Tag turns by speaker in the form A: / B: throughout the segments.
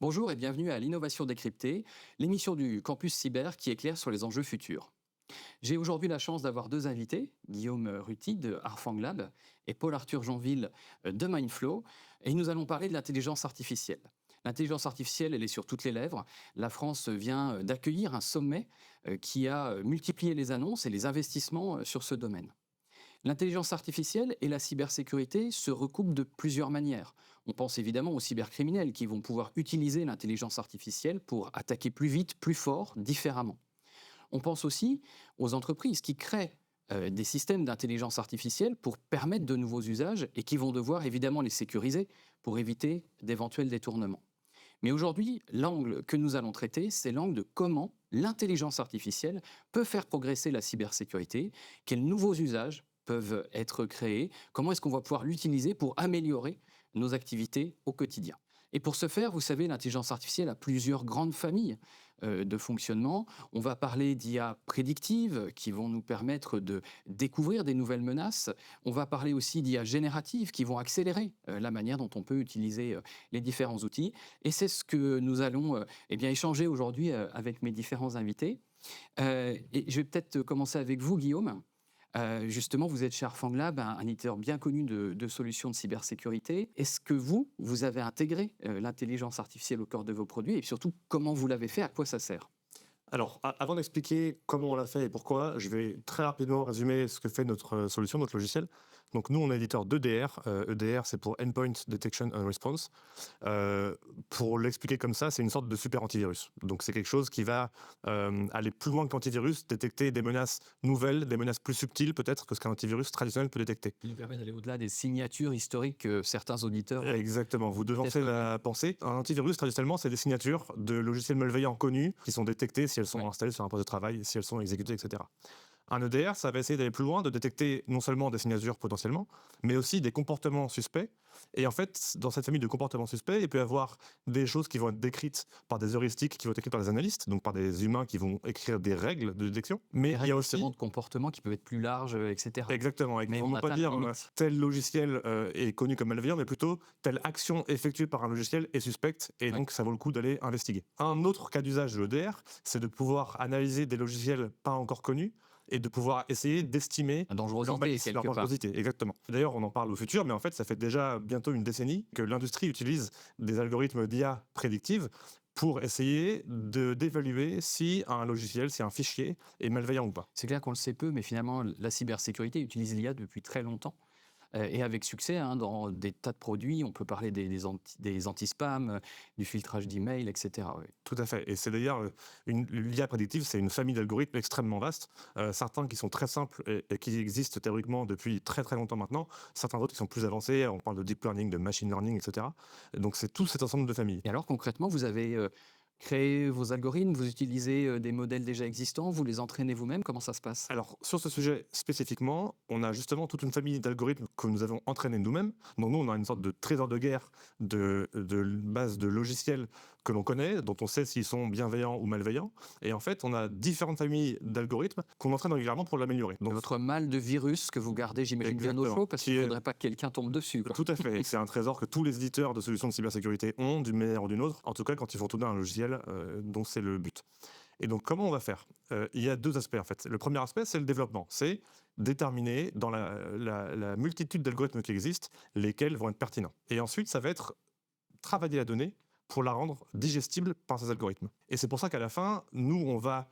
A: Bonjour et bienvenue à l'Innovation décryptée, l'émission du campus cyber qui éclaire sur les enjeux futurs. J'ai aujourd'hui la chance d'avoir deux invités, Guillaume Ruti de Arfang Lab et Paul-Arthur Jeanville de Mindflow, et nous allons parler de l'intelligence artificielle. L'intelligence artificielle, elle est sur toutes les lèvres. La France vient d'accueillir un sommet qui a multiplié les annonces et les investissements sur ce domaine. L'intelligence artificielle et la cybersécurité se recoupent de plusieurs manières. On pense évidemment aux cybercriminels qui vont pouvoir utiliser l'intelligence artificielle pour attaquer plus vite, plus fort, différemment. On pense aussi aux entreprises qui créent des systèmes d'intelligence artificielle pour permettre de nouveaux usages et qui vont devoir évidemment les sécuriser pour éviter d'éventuels détournements. Mais aujourd'hui, l'angle que nous allons traiter, c'est l'angle de comment l'intelligence artificielle peut faire progresser la cybersécurité, quels nouveaux usages peuvent être créés, comment est-ce qu'on va pouvoir l'utiliser pour améliorer nos activités au quotidien. Et pour ce faire, vous savez, l'intelligence artificielle a plusieurs grandes familles de fonctionnement. On va parler d'IA prédictives qui vont nous permettre de découvrir des nouvelles menaces. On va parler aussi d'IA génératives qui vont accélérer la manière dont on peut utiliser les différents outils. Et c'est ce que nous allons échanger aujourd'hui avec mes différents invités. Et je vais peut-être commencer avec vous, Guillaume. Justement, vous êtes chez Arfang Lab, un éditeur bien connu de solutions de cybersécurité. Est-ce que vous avez intégré l'intelligence artificielle au cœur de vos produits et surtout, comment vous l'avez fait, à quoi ça sert?
B: Alors, avant d'expliquer comment on l'a fait et pourquoi, je vais très rapidement résumer ce que fait notre solution, notre logiciel. Donc, nous, on est éditeur d'EDR. EDR, c'est pour Endpoint Detection and Response. Pour l'expliquer comme ça, c'est une sorte de super antivirus. Donc, c'est quelque chose qui va aller plus loin que l'antivirus, détecter des menaces nouvelles, des menaces plus subtiles peut-être que ce qu'un antivirus traditionnel peut détecter.
A: Il nous permet d'aller au-delà des signatures historiques que certains auditeurs
B: Exactement, vous devancez
A: testent.
B: la pensée. Un antivirus, traditionnellement, c'est des signatures de logiciels malveillants connus qui sont détectées si elles sont
A: Ouais.
B: installées sur un poste de travail, si elles sont exécutées, etc. Un EDR, ça va essayer d'aller plus loin, de détecter non seulement des signatures potentiellement, mais aussi des comportements suspects. Et en fait, dans cette famille de comportements suspects, il peut y avoir des choses qui vont être décrites par des heuristiques, qui vont être écrites par des analystes, donc par des humains qui vont écrire des règles de détection. Mais
A: Des
B: il y a
A: règles
B: aussi...
A: justement de comportement qui peuvent être plus larges, etc.
B: Exactement, et
A: Mais
B: qui
A: on
B: vont pas
A: atteint
B: dire
A: la limite.
B: tel logiciel est connu comme malveillant, mais plutôt telle action effectuée par un logiciel est suspecte, et
A: Ouais.
B: donc ça vaut le coup d'aller investiguer. Un autre cas d'usage de l'EDR, c'est de pouvoir analyser des logiciels pas encore connus et de pouvoir essayer d'estimer
A: La dangerosité,
B: leur malice, leur
A: quelque part.
B: dangerosité. Exactement. D'ailleurs, on en parle au futur, mais en fait, ça fait déjà bientôt une décennie que l'industrie utilise des algorithmes d'IA prédictive pour essayer d'évaluer si un logiciel, si un fichier est malveillant ou pas.
A: C'est clair qu'on le sait peu, mais finalement, la cybersécurité utilise l'IA depuis très longtemps. Et avec succès, hein, dans des tas de produits. On peut parler des anti-spam, du filtrage d'email, etc. Oui.
B: Tout à fait. Et c'est d'ailleurs l'IA prédictive, c'est une famille d'algorithmes extrêmement vaste. Certains qui sont très simples et qui existent théoriquement depuis très très longtemps maintenant. Certains autres qui sont plus avancés. On parle de deep learning, de machine learning, etc. Donc c'est tout cet ensemble de familles.
A: Et alors concrètement, vous avez créé vos algorithmes, vous utilisez des modèles déjà existants, vous les entraînez vous-même, comment ça se passe?
B: Alors, sur ce sujet spécifiquement, on a justement toute une famille d'algorithmes que nous avons entraînés nous-mêmes. Donc, nous, on a une sorte de trésor de guerre de base de logiciels que l'on connaît, dont on sait s'ils sont bienveillants ou malveillants. Et en fait, on a différentes familles d'algorithmes qu'on entraîne régulièrement pour l'améliorer.
A: C'est
B: Donc,
A: votre malle de virus que vous gardez, j'imagine, bien au
B: exactement.
A: chaud, parce qu'il
B: Qui
A: ne
B: est-
A: faudrait pas que quelqu'un tombe dessus, quoi.
B: Tout à fait. C'est un trésor que tous les éditeurs de solutions de cybersécurité ont, d'une manière ou d'une autre. En tout cas, quand ils font tourner un logiciel dont c'est le but. Et donc, comment on va faire? Il y a deux aspects, en fait. Le premier aspect, c'est le développement. C'est déterminer, dans la multitude d'algorithmes qui existent, lesquels vont être pertinents. Et ensuite, ça va être travailler la donnée pour la rendre digestible par ces algorithmes. Et c'est pour ça qu'à la fin, nous, on va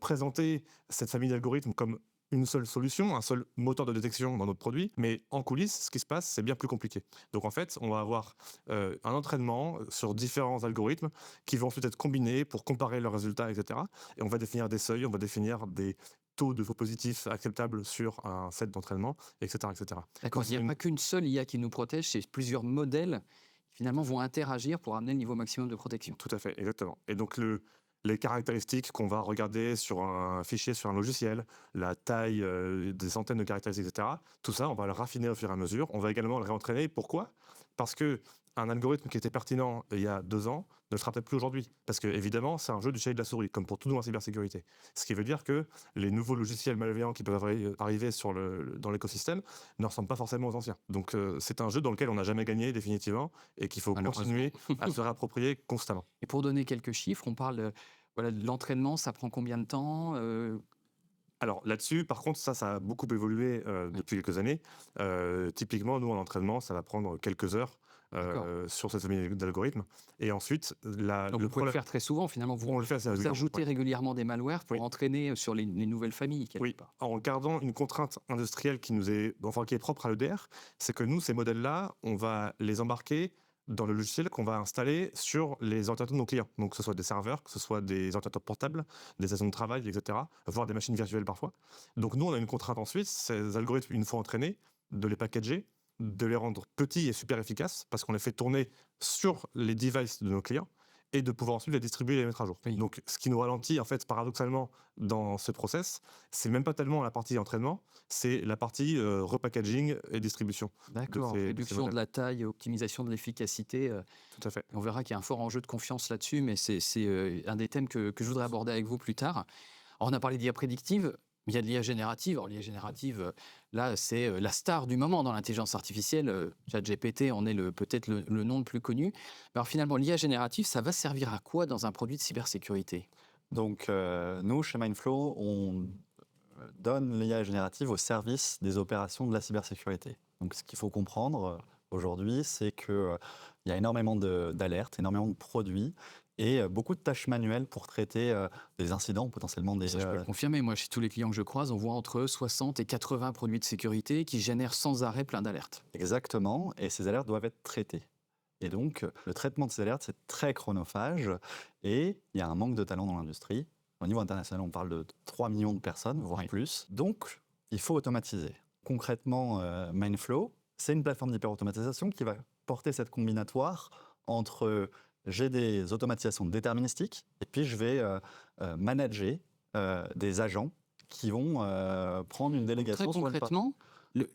B: présenter cette famille d'algorithmes comme une seule solution, un seul moteur de détection dans notre produit, mais en coulisses, ce qui se passe, c'est bien plus compliqué. Donc en fait, on va avoir un entraînement sur différents algorithmes qui vont ensuite être combinés pour comparer leurs résultats, etc. Et on va définir des seuils, on va définir des taux de faux positifs acceptables sur un set d'entraînement, etc., etc.
A: D'accord, il n'y a pas qu'une seule IA qui nous protège, c'est plusieurs modèles qui finalement vont interagir pour amener le niveau maximum de protection.
B: Tout à fait, exactement. Et donc les caractéristiques qu'on va regarder sur un fichier, sur un logiciel, la taille des centaines de caractéristiques, etc., tout ça, on va le raffiner au fur et à mesure. On va également le réentraîner. Pourquoi? Parce que un algorithme qui était pertinent il y a 2 ans ne le sera peut-être plus aujourd'hui. Parce que évidemment, c'est un jeu du chat et de la souris, comme pour tout dans la cybersécurité. Ce qui veut dire que les nouveaux logiciels malveillants qui peuvent arriver dans l'écosystème ne ressemblent pas forcément aux anciens. Donc c'est un jeu dans lequel on n'a jamais gagné définitivement et qu'il faut
A: Malheureusement.
B: continuer à se réapproprier constamment.
A: Et pour donner quelques chiffres, on parle voilà, de l'entraînement, ça prend combien de temps
B: Alors là-dessus, par contre, ça a beaucoup évolué depuis quelques années. Typiquement, nous, en entraînement, ça va prendre quelques heures
A: D'accord.
B: sur cette famille d'algorithmes. Et ensuite,
A: Donc
B: le
A: vous pouvez le
B: problème,
A: faire très souvent, finalement. Vous,
B: on le fait assez
A: vous
B: régulièrement.
A: ajoutez
B: Ouais.
A: régulièrement des malwares pour
B: Oui.
A: entraîner sur les nouvelles familles, quelque
B: Oui,
A: part.
B: en gardant une contrainte industrielle qui est propre à l'EDR, c'est que nous, ces modèles-là, on va les embarquer dans le logiciel qu'on va installer sur les ordinateurs de nos clients. Donc, que ce soit des serveurs, que ce soit des ordinateurs portables, des stations de travail, etc., voire des machines virtuelles parfois. Donc, nous, on a une contrainte ensuite, ces algorithmes, une fois entraînés, de les packager, de les rendre petits et super efficaces, parce qu'on les fait tourner sur les devices de nos clients, et de pouvoir ensuite les distribuer et les mettre à jour.
A: Oui.
B: Donc, ce qui nous ralentit, en fait, paradoxalement, dans ce process, c'est même pas tellement la partie entraînement, c'est la partie repackaging et distribution.
A: D'accord.
B: de ces
A: Réduction de
B: modèles.
A: la taille, optimisation de l'efficacité.
B: Tout à fait.
A: On verra qu'il y a un fort enjeu de confiance là-dessus, mais c'est un des thèmes que je voudrais aborder avec vous plus tard. Alors, on a parlé d'IA prédictive, mais il y a de l'IA générative. Alors, l'IA générative, là, c'est la star du moment dans l'intelligence artificielle. ChatGPT en est peut-être le nom le plus connu. Alors, finalement, l'IA générative, ça va servir à quoi dans un produit de cybersécurité?
C: Donc, nous, chez Mindflow, on donne l'IA générative au service des opérations de la cybersécurité. Donc, ce qu'il faut comprendre aujourd'hui, c'est qu'il y a énormément d'alertes, énormément de produits et beaucoup de tâches manuelles pour traiter des incidents, potentiellement des...
A: Ça, je peux le confirmer. Moi, chez tous les clients que je croise, on voit entre 60 et 80 produits de sécurité qui génèrent sans arrêt plein d'alertes.
C: Exactement, et ces alertes doivent être traitées. Et donc, le traitement de ces alertes, c'est très chronophage et il y a un manque de talent dans l'industrie. Au niveau international, on parle de 3 millions de personnes, voire
A: Oui.
C: plus. Donc, il faut automatiser. Concrètement, Mindflow, c'est une plateforme d'hyper-automatisation qui va porter cette combinatoire entre j'ai des automatisations déterministiques et puis je vais manager des agents qui vont prendre une
A: Très
C: délégation sur une
A: concrètement,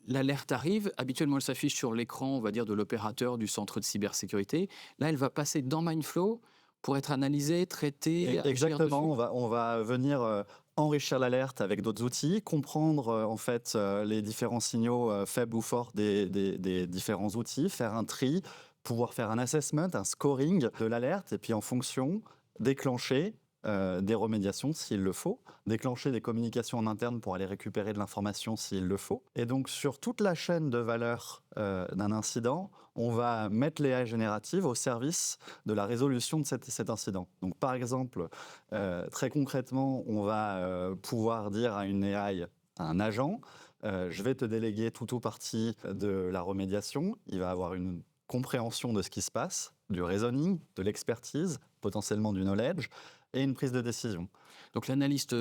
A: l'alerte arrive. Habituellement, elle s'affiche sur l'écran, on va dire, de l'opérateur du centre de cybersécurité. Là, elle va passer dans Mindflow pour être analysée, traitée. agir
C: Exactement,
A: dessus.
C: on va venir enrichir l'alerte avec d'autres outils, comprendre en fait les différents signaux faibles ou forts des différents outils, faire un tri, pouvoir faire un assessment, un scoring de l'alerte, et puis en fonction, déclencher des remédiations s'il le faut, déclencher des communications en interne pour aller récupérer de l'information s'il le faut. Et donc sur toute la chaîne de valeur d'un incident, on va mettre l'AI générative au service de la résolution de cet incident. Donc par exemple, très concrètement, on va pouvoir dire à une AI, à un agent, je vais te déléguer tout ou partie de la remédiation. Il va avoir une compréhension de ce qui se passe, du reasoning, de l'expertise, potentiellement du knowledge, et une prise de décision.
A: Donc l'analyste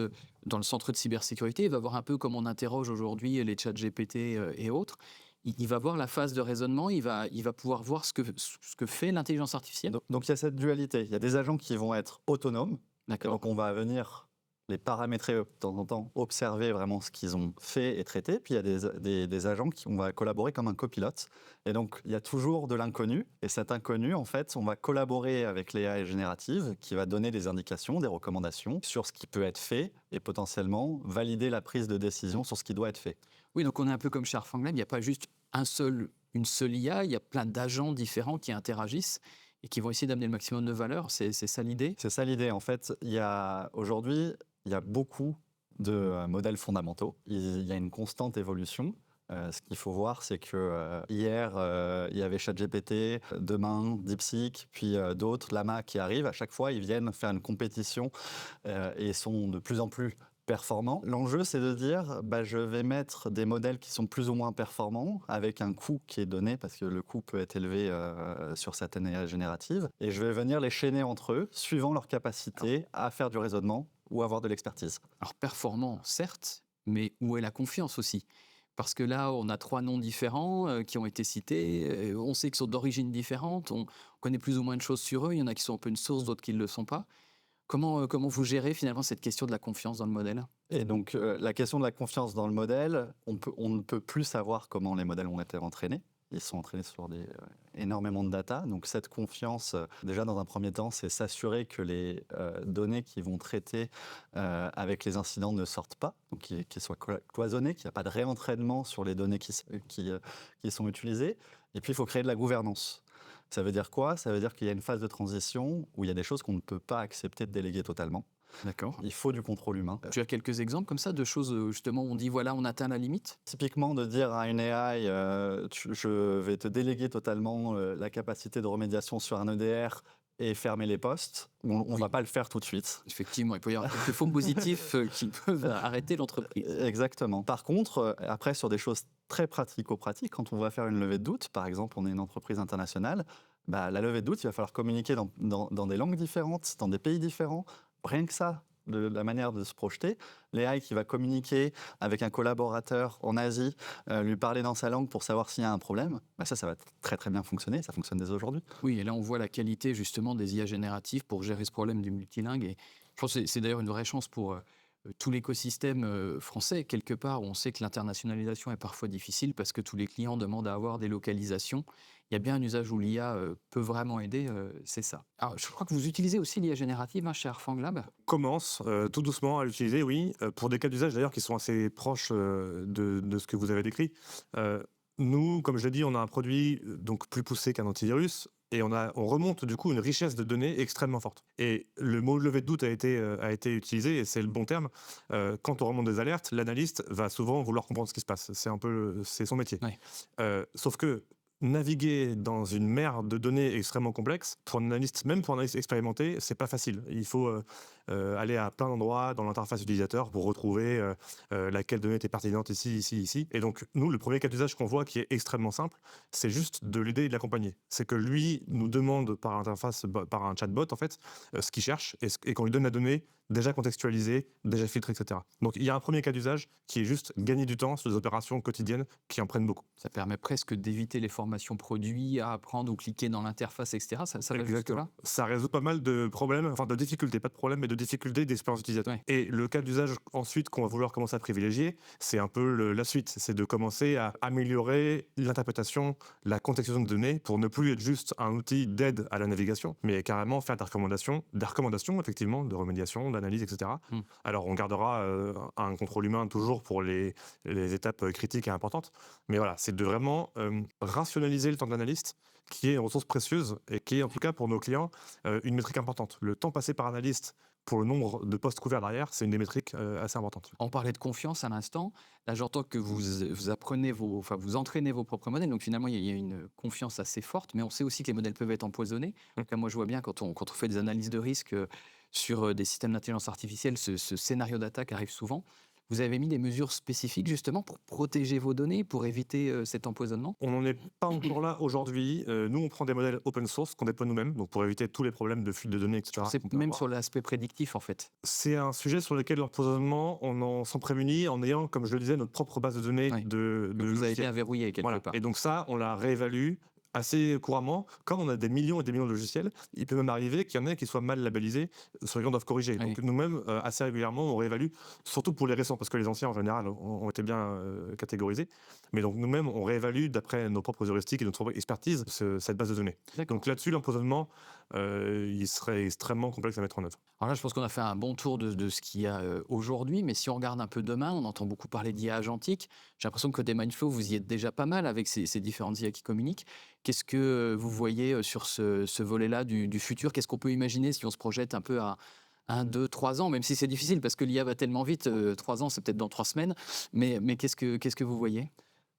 A: dans le centre de cybersécurité va voir un peu comme on interroge aujourd'hui les chats GPT et autres. Il va voir la phase de raisonnement, il va pouvoir voir ce que fait l'intelligence artificielle.
C: Donc il y a cette dualité. Il y a des agents qui vont être autonomes.
A: D'accord.
C: Donc on va venir les paramétrer de temps en temps, observer vraiment ce qu'ils ont fait et traité. Puis il y a des agents qui on va collaborer comme un copilote. Et donc il y a toujours de l'inconnu. Et cet inconnu, en fait, on va collaborer avec l'AI générative qui va donner des indications, des recommandations sur ce qui peut être fait et potentiellement valider la prise de décision sur ce qui doit être fait.
A: Oui, donc on est un peu comme chez Arfang Lab, il n'y a pas juste une seule IA, il y a plein d'agents différents qui interagissent et qui vont essayer d'amener le maximum de valeur. C'est ça l'idée?
C: C'est ça l'idée. En fait, aujourd'hui, il y a beaucoup de modèles fondamentaux. Il y a une constante évolution. Ce qu'il faut voir, c'est que hier, il y avait ChatGPT, demain, DeepSeek, puis d'autres, Llama qui arrivent. À chaque fois, ils viennent faire une compétition et sont de plus en plus performants. L'enjeu, c'est de dire, je vais mettre des modèles qui sont plus ou moins performants avec un coût qui est donné, parce que le coût peut être élevé sur certaines AI génératives, et je vais venir les chaîner entre eux, suivant leur capacité à faire du raisonnement ou avoir de l'expertise.
A: Alors performant, certes, mais où est la confiance aussi? Parce que là, on a 3 noms différents qui ont été cités. On sait qu'ils sont d'origines différentes. On connaît plus ou moins de choses sur eux. Il y en a qui sont open source, d'autres qui ne le sont pas. Comment vous gérez finalement cette question de la confiance dans le modèle?
C: Et donc, la question de la confiance dans le modèle, on ne peut plus savoir comment les modèles ont été entraînés. Ils sont entraînés sur énormément de data. Donc cette confiance, déjà dans un premier temps, c'est s'assurer que les données qu'ils vont traiter avec les incidents ne sortent pas, donc qu'ils soient cloisonnés, qu'il n'y a pas de réentraînement sur les données qui sont utilisées. Et puis il faut créer de la gouvernance. Ça veut dire quoi? Ça veut dire qu'il y a une phase de transition où il y a des choses qu'on ne peut pas accepter de déléguer totalement.
A: D'accord.
C: Il faut du contrôle humain.
A: Tu as quelques exemples comme ça de choses justement où on dit voilà, on atteint la limite?
C: Typiquement, de dire à une AI, je vais te déléguer totalement la capacité de remédiation sur un EDR et fermer les postes, on ne va pas le faire tout de suite.
A: Effectivement, il peut y avoir quelques faux positifs qui peuvent arrêter l'entreprise.
C: Exactement. Par contre, après, sur des choses très pratico-pratiques, quand on va faire une levée de doute, par exemple, on est une entreprise internationale, la levée de doute, il va falloir communiquer dans des langues différentes, dans des pays différents. Rien que ça, de la manière de se projeter. L'AI qui va communiquer avec un collaborateur en Asie, lui parler dans sa langue pour savoir s'il y a un problème, ça va très très bien fonctionner, ça fonctionne dès aujourd'hui.
A: Oui, et là on voit la qualité justement des IA génératives pour gérer ce problème du multilingue. Et je pense que c'est d'ailleurs une vraie chance pour tout l'écosystème français. Quelque part, on sait que l'internationalisation est parfois difficile parce que tous les clients demandent à avoir des localisations. Il y a bien un usage où l'IA peut vraiment aider, c'est ça. Alors, je crois que vous utilisez aussi l'IA générative chez Arfang Lab.
B: Commence tout doucement à l'utiliser, oui, pour des cas d'usage d'ailleurs qui sont assez proches de ce que vous avez décrit. Nous, comme je l'ai dit, on a un produit donc plus poussé qu'un antivirus et on remonte du coup une richesse de données extrêmement forte. Et le mot levé de doute a été utilisé et c'est le bon terme. Quand on remonte des alertes, l'analyste va souvent vouloir comprendre ce qui se passe. C'est son métier.
A: Ouais.
B: Sauf que naviguer dans une mer de données extrêmement complexes, pour un analyste, même pour un analyste expérimenté, c'est pas facile. Il faut aller à plein d'endroits dans l'interface utilisateur pour retrouver laquelle donnée était pertinente ici. Et donc, nous, le premier cas d'usage qu'on voit qui est extrêmement simple, c'est juste de l'aider et de l'accompagner. C'est que lui nous demande par interface, par un chatbot, en fait, ce qu'il cherche et qu'on lui donne la donnée déjà contextualisée, déjà filtrée, etc. Donc, il y a un premier cas d'usage qui est juste gagner du temps sur des opérations quotidiennes qui en prennent beaucoup.
A: Ça permet presque d'éviter les formations produits à apprendre ou cliquer dans l'interface, etc. Ça va jusque là?
B: Ça résout pas mal de problèmes, enfin de difficultés, pas de problèmes, mais de difficultés d'expérience utilisateur.
A: Ouais.
B: Et le cas d'usage ensuite qu'on va vouloir commencer à privilégier, c'est un peu la suite, c'est de commencer à améliorer l'interprétation, la contextualisation de données pour ne plus être juste un outil d'aide à la navigation, mais carrément faire des recommandations effectivement, de remédiation, d'analyse, etc. Alors on gardera un contrôle humain toujours pour les étapes critiques et importantes, mais voilà, c'est de vraiment rationaliser le temps de l'analyste, qui est une ressource précieuse et qui est en tout cas pour nos clients une métrique importante. Le temps passé par analyste pour le nombre de postes couverts derrière, c'est une des métriques assez importantes.
A: On parlait de confiance à l'instant. Là, j'entends que vous apprenez vous entraînez vos propres modèles. Donc finalement, il y a une confiance assez forte. Mais on sait aussi que les modèles peuvent être empoisonnés. Donc là, moi, je vois bien quand on fait des analyses de risque sur des systèmes d'intelligence artificielle, ce scénario d'attaque arrive souvent. Vous avez mis des mesures spécifiques justement pour protéger vos données, pour éviter cet empoisonnement?
B: On n'en est pas encore là aujourd'hui. Nous, on prend des modèles open source qu'on déploie nous-mêmes, donc pour éviter tous les problèmes de fuite de données, etc.
A: C'est même sur l'aspect prédictif en fait.
B: C'est un sujet sur lequel l'empoisonnement, s'en prémunit en ayant, comme je le disais, notre propre base de données
A: Oui.
B: de
A: Vous avez été
B: logiciels.
A: à verrouiller quelque
B: Voilà.
A: part.
B: Et donc ça, on la réévalue assez couramment. Quand on a des millions et des millions de logiciels, il peut même arriver qu'il y en ait qui soient mal labellisés, sur lesquels on doit corriger.
A: Oui.
B: Donc nous-mêmes, assez régulièrement, on réévalue, surtout pour les récents, parce que les anciens, en général, ont été bien catégorisés. Mais donc nous-mêmes, on réévalue, d'après nos propres heuristiques et notre propre expertise, cette base de données.
A: D'accord.
B: Donc là-dessus, l'empoisonnement, il serait extrêmement complexe à mettre en œuvre.
A: Alors là, je pense qu'on a fait un bon tour de ce qu'il y a aujourd'hui, mais si on regarde un peu demain, on entend beaucoup parler d'IA agentique. J'ai l'impression que côté Mindflow, vous y êtes déjà pas mal avec ces différentes IA qui communiquent. Qu'est-ce que vous voyez sur ce volet-là du futur? Qu'est-ce qu'on peut imaginer si on se projette un peu à 1, 2, 3 ans, même si c'est difficile parce que l'IA va tellement vite, 3 ans, c'est peut-être dans 3 semaines, mais qu'est-ce que vous voyez?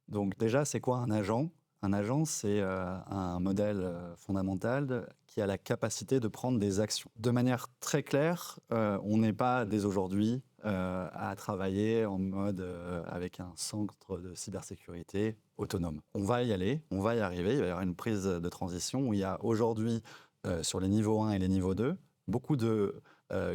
C: Donc déjà, c'est quoi un agent? Un agent, c'est un modèle fondamental qui a la capacité de prendre des actions. De manière très claire, on n'est pas dès aujourd'hui à travailler en mode avec un centre de cybersécurité autonome. On va y aller, on va y arriver, il va y avoir une prise de transition où il y a aujourd'hui, sur les niveaux 1 et les niveaux 2, beaucoup de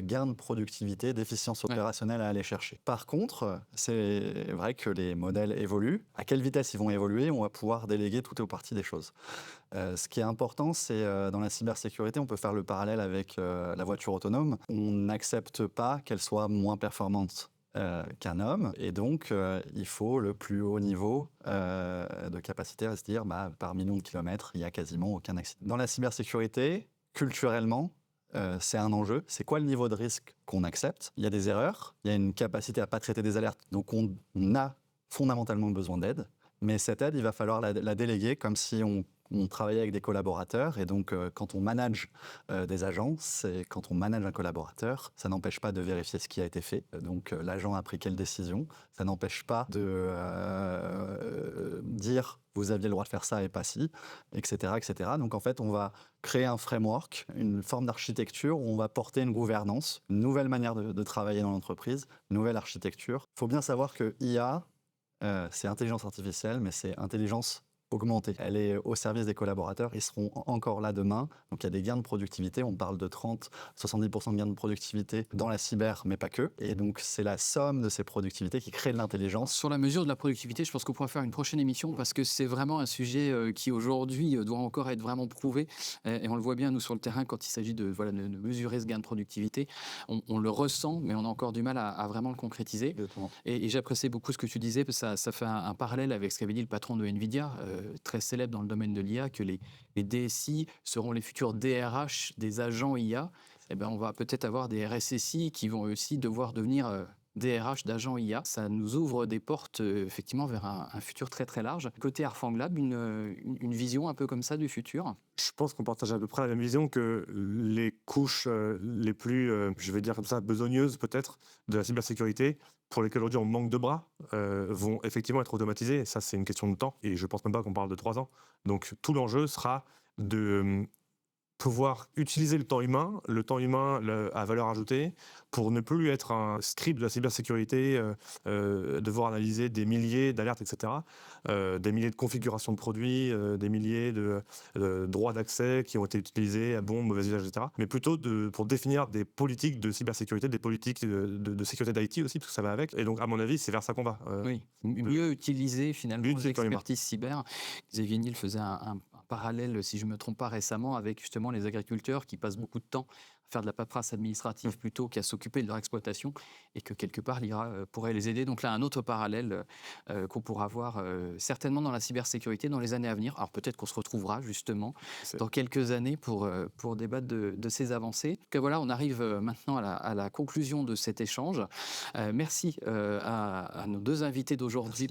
C: gains de productivité, d'efficience opérationnelle à aller chercher. Par contre, c'est vrai que les modèles évoluent. À quelle vitesse ils vont évoluer? On va pouvoir déléguer tout ou partie des choses. Ce qui est important, c'est dans la cybersécurité, on peut faire le parallèle avec la voiture autonome. On n'accepte pas qu'elle soit moins performante. qu'un homme. Et donc, il faut le plus haut niveau de capacité à se dire, par million de kilomètres, il n'y a quasiment aucun accident. Dans la cybersécurité, culturellement, c'est un enjeu. C'est quoi le niveau de risque qu'on accepte? Il y a des erreurs, il y a une capacité à ne pas traiter des alertes. Donc, on a fondamentalement besoin d'aide. Mais cette aide, il va falloir la déléguer comme si on travaillait avec des collaborateurs. Et donc, quand on manage des agents, quand on manage un collaborateur, ça n'empêche pas de vérifier ce qui a été fait. Donc, l'agent a pris quelle décision. Ça n'empêche pas de dire vous aviez le droit de faire ça et pas ci, etc., etc. Donc, en fait, on va créer un framework, une forme d'architecture où on va porter une gouvernance, une nouvelle manière de travailler dans l'entreprise, une nouvelle architecture. Il faut bien savoir que IA, c'est intelligence artificielle, mais c'est intelligence augmentée. Elle est au service des collaborateurs. Ils seront encore là demain. Donc, il y a des gains de productivité. On parle de 30-70% de gains de productivité dans la cyber, mais pas que. Et donc, c'est la somme de ces productivités qui crée de l'intelligence.
A: Sur la mesure de la productivité, je pense qu'on pourra faire une prochaine émission parce que c'est vraiment un sujet qui aujourd'hui doit encore être vraiment prouvé. Et on le voit bien, nous, sur le terrain, quand il s'agit de mesurer ce gain de productivité, on le ressent, mais on a encore du mal à vraiment le concrétiser.
C: Exactement.
A: Et j'appréciais beaucoup ce que tu disais, parce que ça fait un parallèle avec ce qu'avait dit le patron de Nvidia, très célèbre dans le domaine de l'IA, que les DSI seront les futurs DRH des agents IA. Eh ben, on va peut-être avoir des RSSI qui vont aussi devoir devenir DRH d'agents IA. Ça nous ouvre des portes effectivement vers un futur très très large. Côté Arfang Lab, une vision un peu comme ça du futur?
B: Je pense qu'on partage à peu près la même vision que les couches les plus, je vais dire comme ça, besogneuses peut-être, de la cybersécurité, pour lesquelles aujourd'hui on manque de bras, vont effectivement être automatisées. Et ça, c'est une question de temps. Et je ne pense même pas qu'on parle de 3 ans. Donc tout l'enjeu sera de pouvoir utiliser le temps humain à valeur ajoutée, pour ne plus être un script de la cybersécurité, devoir analyser des milliers d'alertes, etc., des milliers de configurations de produits, des milliers de droits d'accès qui ont été utilisés à bon, mauvais usage, etc. Mais plutôt pour définir des politiques de cybersécurité, des politiques de sécurité d'IT aussi, parce que ça va avec. Et donc, à mon avis, c'est vers ça qu'on va.
A: Oui, mieux utiliser finalement
B: utiliser le temps humain.
A: l'expertise cyber. Xavier Niel faisait un parallèle, si je ne me trompe pas récemment, avec justement les agriculteurs qui passent beaucoup de temps à faire de la paperasse administrative plutôt qu'à s'occuper de leur exploitation, et que quelque part l'IA pourrait les aider. Donc là, un autre parallèle qu'on pourra voir certainement dans la cybersécurité dans les années à venir. Alors peut-être qu'on se retrouvera justement dans quelques années pour débattre de ces avancées. Donc voilà, on arrive maintenant à la conclusion de cet échange. Merci à nos deux invités d'aujourd'hui.